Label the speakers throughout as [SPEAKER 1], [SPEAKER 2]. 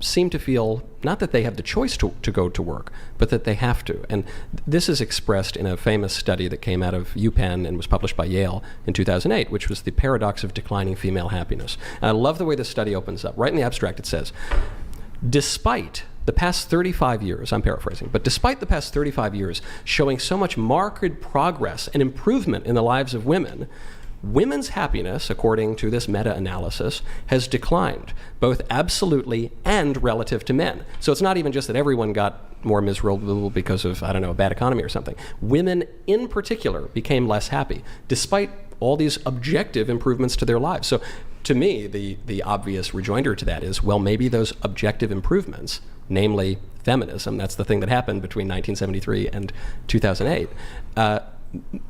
[SPEAKER 1] seem to feel not that they have the choice to go to work, but that they have to. And this is expressed in a famous study that came out of UPenn and was published by Yale in 2008, which was the paradox of declining female happiness. And I love the way this study opens up. Right in the abstract it says, despite the past 35 years, I'm paraphrasing, but despite the past 35 years showing so much marked progress and improvement in the lives of women, women's happiness, according to this meta-analysis, has declined, both absolutely and relative to men. So it's not even just that everyone got more miserable because of, I don't know, a bad economy or something. Women in particular became less happy, despite all these objective improvements to their lives. So to me, the obvious rejoinder to that is, well, maybe those objective improvements, namely feminism, that's the thing that happened between 1973 and 2008,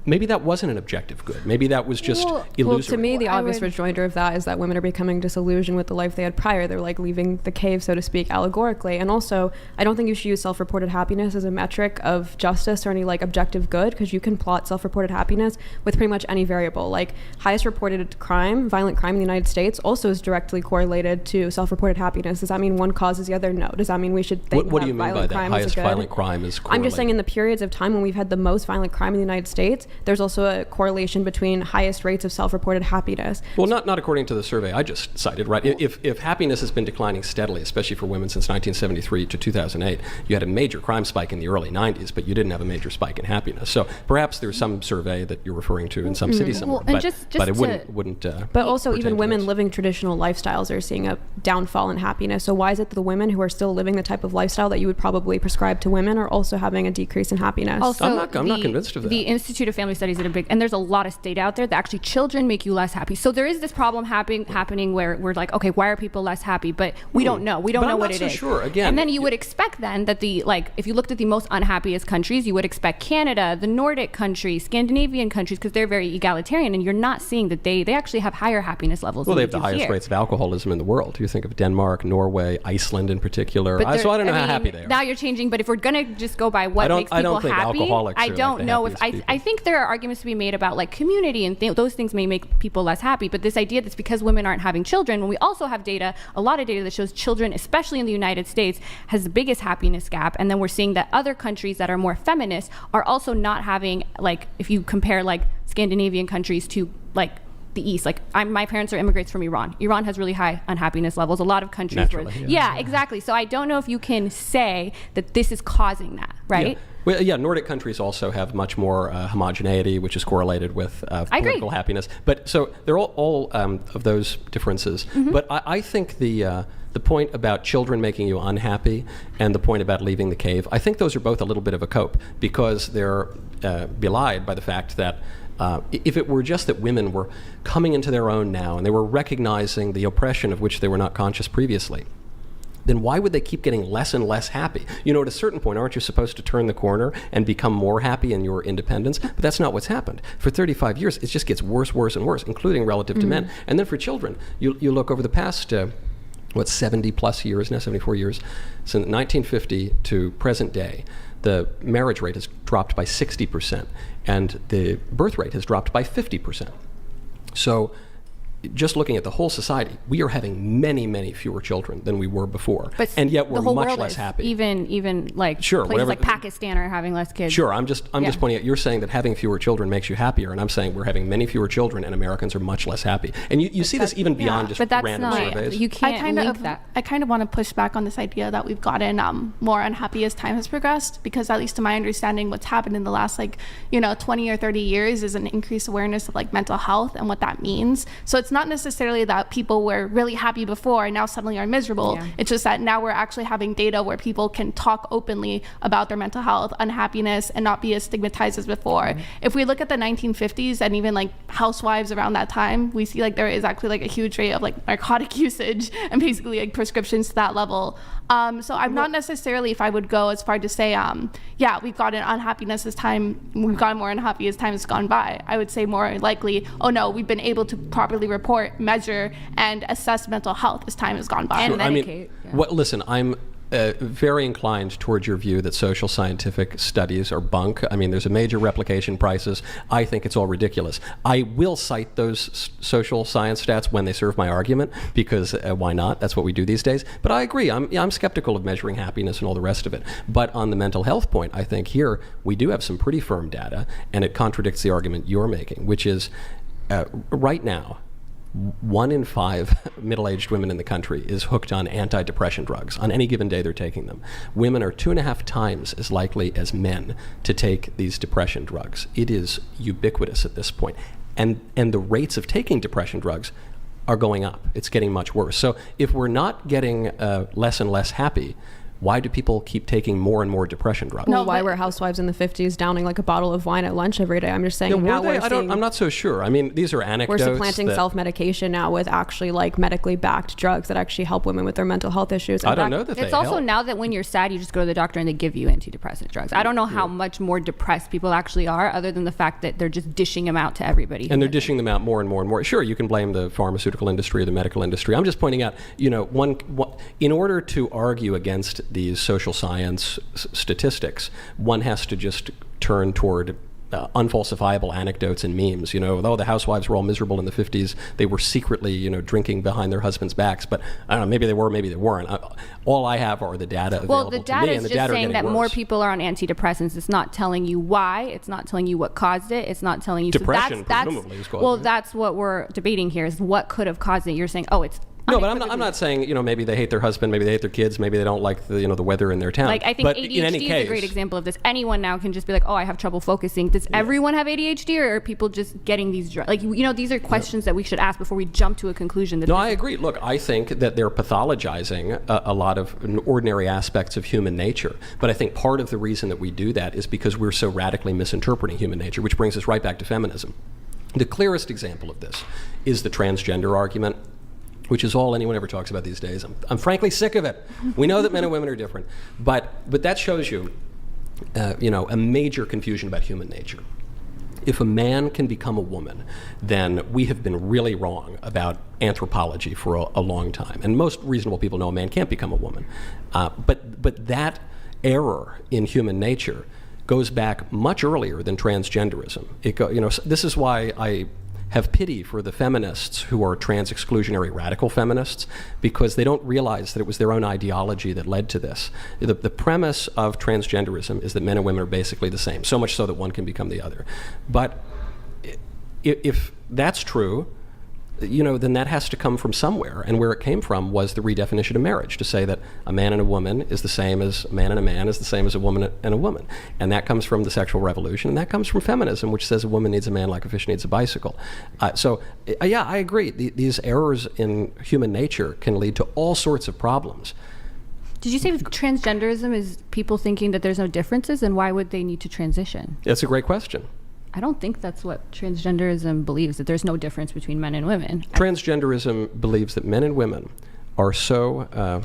[SPEAKER 1] maybe that wasn't an objective good. Maybe that was just illusory.
[SPEAKER 2] Well, to me, the obvious rejoinder of that is that women are becoming disillusioned with the life they had prior. They're like leaving the cave, so to speak, allegorically. And also, I don't think you should use self-reported happiness as a metric of justice or any like objective good, because you can plot self-reported happiness with pretty much any variable. Like highest reported crime, violent crime in the United States, also is directly correlated to self-reported happiness. Does that mean one causes the other? No. Does that mean we should think
[SPEAKER 1] what do you mean by that? Highest violent crime is correlated?
[SPEAKER 2] I'm just saying in the periods of time when we've had the most violent crime in the United States, there's also a correlation between highest rates of self-reported happiness.
[SPEAKER 1] Well, not according to the survey I just cited, right? If happiness has been declining steadily, especially for women since 1973 to 2008, you had a major crime spike in the early 90s, but you didn't have a major spike in happiness. So perhaps there's some survey that you're referring to in some city somewhere,
[SPEAKER 3] well,
[SPEAKER 1] but it wouldn't.
[SPEAKER 2] But also, even women living traditional lifestyles are seeing a downfall in happiness. So why is it that the women who are still living the type of lifestyle that you would probably prescribe to women are also having a decrease in happiness?
[SPEAKER 3] Also,
[SPEAKER 1] I'm not convinced of that.
[SPEAKER 3] The Institute of Family Studies did a big, and there's a lot of data out there that actually children make you less happy. So there is this problem happening where we're like, okay, why are people less happy? But we don't know. We don't know what it is.
[SPEAKER 1] I'm not so sure. Again,
[SPEAKER 3] and then you would expect then that if you looked at the most unhappiest countries, you would expect Canada, the Nordic countries, Scandinavian countries, because they're very egalitarian, and you're not seeing that they actually have higher happiness levels.
[SPEAKER 1] Well,
[SPEAKER 3] than
[SPEAKER 1] they have the highest rates of alcoholism in the world. You think of Denmark, Norway, Iceland in particular. So I don't know how happy they are.
[SPEAKER 3] Now you're changing, but if we're going to just go by what makes people happy, I don't know if I think there are arguments to be made about like community and those things may make people less happy, but this idea that's because women aren't having children, when we also have a lot of data that shows children, especially in the United States, has the biggest happiness gap, and then we're seeing that other countries that are more feminist are also not having, like, if you compare like Scandinavian countries to like the East, like my parents are immigrants from Iran. Iran has really high unhappiness levels. A lot of countries
[SPEAKER 1] naturally,
[SPEAKER 3] yeah, exactly. So I don't know if you can say that this is causing that, right?
[SPEAKER 1] Yeah. Well, yeah, Nordic countries also have much more homogeneity, which is correlated with political happiness. But so they're all of those differences. Mm-hmm. But I think the point about children making you unhappy and the point about leaving the cave, I think those are both a little bit of a cope, because they're belied by the fact that if it were just that women were coming into their own now and they were recognizing the oppression of which they were not conscious previously, then why would they keep getting less and less happy? You know, at a certain point, aren't you supposed to turn the corner and become more happy in your independence? But that's not what's happened. For 35 years, it just gets worse, worse, and worse, including relative to men. And then for children, you look over the past, 70 plus years now, 74 years, since 1950 to present day, the marriage rate has dropped by 60%, and the birth rate has dropped by 50%. So just looking at the whole society, we are having many, many fewer children than we were before, and yet we're much less happy.
[SPEAKER 3] Even like places like Pakistan are having less kids.
[SPEAKER 1] Sure, I'm just pointing out. You're saying that having fewer children makes you happier, and I'm saying we're having many fewer children, and Americans are much less happy. And you see this even beyond just random surveys.
[SPEAKER 3] You can't link that.
[SPEAKER 4] I kind of want to push back on this idea that we've gotten more unhappy as time has progressed, because at least to my understanding, what's happened in the last 20 or 30 years is an increased awareness of like mental health and what that means. So it's not necessarily that people were really happy before and now suddenly are miserable. Yeah. It's just that now we're actually having data where people can talk openly about their mental health, unhappiness, and not be as stigmatized as before. Mm-hmm. If we look at the 1950s and even like housewives around that time, we see like there is actually like a huge rate of like narcotic usage and basically like prescriptions to that level. So I'm not necessarily, if I would go as far to say, we've gotten unhappiness as time, we've gotten more unhappy as time has gone by. I would say more likely, oh no, we've been able to properly report, measure, and assess mental health as time has gone by.
[SPEAKER 3] And medicate.
[SPEAKER 1] Listen, I'm very inclined towards your view that social scientific studies are bunk. I mean, there's a major replication prices. I think it's all ridiculous. I will cite those social science stats when they serve my argument, because why not? That's what we do these days. But I agree. I'm skeptical of measuring happiness and all the rest of it. But on the mental health point, I think here we do have some pretty firm data, and it contradicts the argument you're making, which is right now, 1 in 5 middle-aged women in the country is hooked on antidepressant drugs. On any given day, they're taking them. Women are 2.5 times as likely as men to take these depression drugs. It is ubiquitous at this point. And the rates of taking depression drugs are going up. It's getting much worse. So if we're not getting less and less happy, why do people keep taking more and more depression drugs?
[SPEAKER 2] Well, why were housewives in the 50s downing like a bottle of wine at lunch every day? I'm just saying
[SPEAKER 1] I'm not so sure. I mean, these are anecdotes.
[SPEAKER 2] We're supplanting self-medication now with actually like medically backed drugs that actually help women with their mental health issues.
[SPEAKER 1] I don't know that
[SPEAKER 3] it's also now that when you're sad, you just go to the doctor and they give you antidepressant drugs. I don't know how much more depressed people actually are, other than the fact that they're just dishing them out to everybody.
[SPEAKER 1] And they're dishing them out more and more and more. Sure, you can blame the pharmaceutical industry or the medical industry. I'm just pointing out, in order to argue against these social science statistics, one has to just turn toward unfalsifiable anecdotes and memes. The housewives were all miserable in the 50s. They were secretly, drinking behind their husbands' backs. But I don't know, maybe they were, maybe they weren't. All I have are the data available to me.
[SPEAKER 3] Well, the data is just saying that more people are on antidepressants. It's not telling you why. It's not telling you what caused it. It's not telling you.
[SPEAKER 1] Depression, presumably, is causing it.
[SPEAKER 3] That's what we're debating here, is what could have caused it. You're saying, it's
[SPEAKER 1] no, but I'm not saying, maybe they hate their husband, maybe they hate their kids, maybe they don't like the weather in their town.
[SPEAKER 3] Like, I think ADHD is a great example of this. Anyone now can just be like, I have trouble focusing. Does everyone have ADHD, or are people just getting these drugs? Like, these are questions that we should ask before we jump to a conclusion.
[SPEAKER 1] I agree. Look, I think that they're pathologizing a lot of ordinary aspects of human nature. But I think part of the reason that we do that is because we're so radically misinterpreting human nature, which brings us right back to feminism. The clearest example of this is the transgender argument, which is all anyone ever talks about these days. I'm frankly sick of it. We know that men and women are different, but that shows you, a major confusion about human nature. If a man can become a woman, then we have been really wrong about anthropology for a long time. And most reasonable people know a man can't become a woman. But that error in human nature goes back much earlier than transgenderism. This is why I have pity for the feminists who are trans-exclusionary radical feminists, because they don't realize that it was their own ideology that led to this. The premise of transgenderism is that men and women are basically the same, so much so that one can become the other. But if that's true, then that has to come from somewhere. And where it came from was the redefinition of marriage, to say that a man and a woman is the same as a man and a man is the same as a woman and a woman. And that comes from the sexual revolution, and that comes from feminism, which says a woman needs a man like a fish needs a bicycle. I agree. These errors in human nature can lead to all sorts of problems.
[SPEAKER 3] Did you say transgenderism is people thinking that there's no differences, and why would they need to transition?
[SPEAKER 1] That's a great question.
[SPEAKER 3] I don't think that's what transgenderism believes, that there's no difference between men and women.
[SPEAKER 1] Transgenderism believes that men and women are so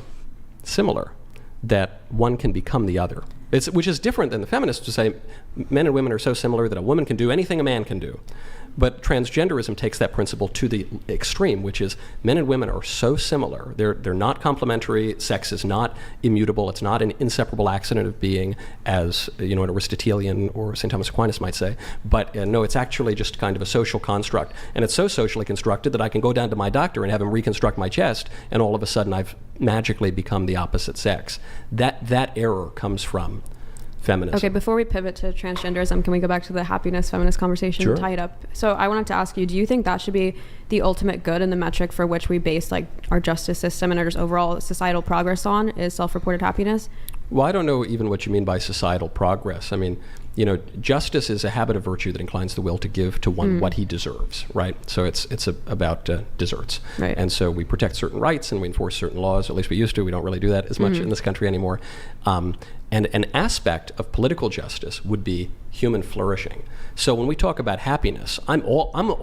[SPEAKER 1] similar that one can become the other. Which is different than the feminists who say men and women are so similar that a woman can do anything a man can do. But transgenderism takes that principle to the extreme, which is men and women are so similar. They're not complementary. Sex is not immutable. It's not an inseparable accident of being, as an Aristotelian or St. Thomas Aquinas might say. But no, it's actually just kind of a social construct. And it's so socially constructed that I can go down to my doctor and have him reconstruct my chest, and all of a sudden I've magically become the opposite sex. That error comes from feminism.
[SPEAKER 2] Okay, before we pivot to transgenderism, can we go back to the happiness feminist conversation and tie it up? So I wanted to ask you, do you think that should be the ultimate good and the metric for which we base like our justice system and our just overall societal progress on, is self-reported happiness?
[SPEAKER 1] Well, I don't know even what you mean by societal progress. I mean, justice is a habit of virtue that inclines the will to give to one what he deserves, right? So it's about deserts.
[SPEAKER 2] Right.
[SPEAKER 1] And so we protect certain rights and we enforce certain laws, at least we used to. We don't really do that as much in this country anymore. And an aspect of political justice would be human flourishing. So when we talk about happiness, I'm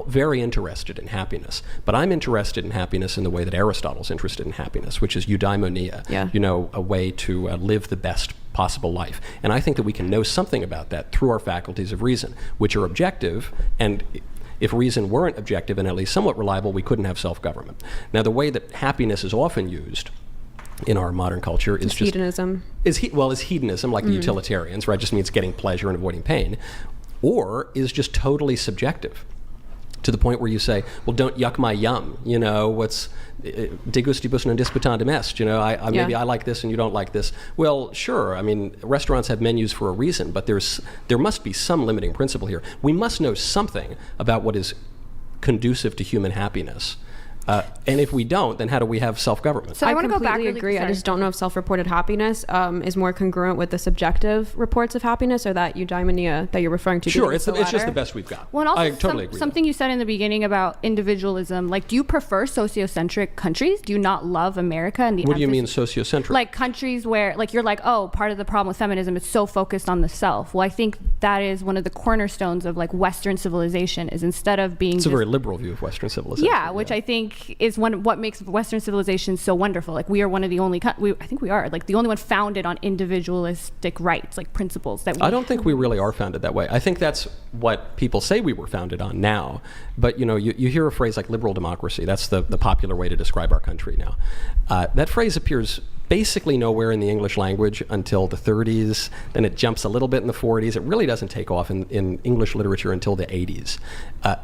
[SPEAKER 1] very interested in happiness, but I'm interested in happiness in the way that Aristotle's interested in happiness, which is eudaimonia, a way to live the best possible life. And I think that we can know something about that through our faculties of reason, which are objective, and if reason weren't objective and at least somewhat reliable, we couldn't have self-government. Now, the way that happiness is often used in our modern culture is just
[SPEAKER 2] hedonism.
[SPEAKER 1] Is hedonism, like the utilitarians, right? Just means getting pleasure and avoiding pain, or is just totally subjective, to the point where you say, well, don't yuck my yum. You know, what's de gustibus non disputandum est. You know, maybe I like this and you don't like this. Well, sure. I mean, restaurants have menus for a reason, but there must be some limiting principle here. We must know something about what is conducive to human happiness. And if we don't, then how do we have self-government?
[SPEAKER 2] So I want to go back. I agree. I just don't know if self-reported happiness is more congruent with the subjective reports of happiness, or that eudaimonia that you're referring to.
[SPEAKER 1] Sure, it's just the best we've got.
[SPEAKER 3] Well, and also
[SPEAKER 1] I totally agree.
[SPEAKER 3] Something you said in the beginning about individualism, like, do you prefer sociocentric countries? Do you not love America? And
[SPEAKER 1] what do you mean sociocentric?
[SPEAKER 3] Like countries where, like, you're like, oh, part of the problem with feminism is so focused on the self. Well, I think that is one of the cornerstones of like Western civilization, is instead of being
[SPEAKER 1] a very liberal view of Western civilization.
[SPEAKER 3] Yeah, which I think is what makes Western civilization so wonderful. Like, we are one of the only, I think we are like the only one founded on individualistic rights, like principles that
[SPEAKER 1] I don't think we really are founded that way. I think that's what people say we were founded on now. But you know, you hear a phrase like liberal democracy. That's the popular way to describe our country now. That phrase appears basically nowhere in the English language until the 30s. Then it jumps a little bit in the 40s. It really doesn't take off in English literature until the 80s.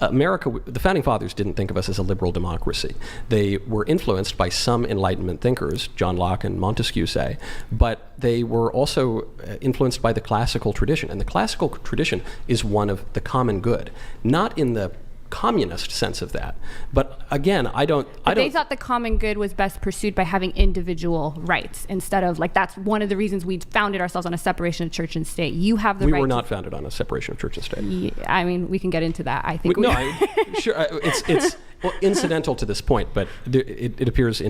[SPEAKER 1] America, the Founding Fathers didn't think of us as a liberal democracy. They were influenced by some Enlightenment thinkers, John Locke and Montesquieu say, but they were also influenced by the classical tradition. And the classical tradition is one of the common good, not in the communist sense of that, but again, they thought
[SPEAKER 3] the common good was best pursued by having individual rights, instead of, like, that's one of the reasons we founded ourselves on a separation of church and state. You have the right.
[SPEAKER 1] We were not founded on a separation of church and state.
[SPEAKER 3] Yeah, I mean, we can get into that. I think
[SPEAKER 1] sure. It's incidental to this point, but it appears in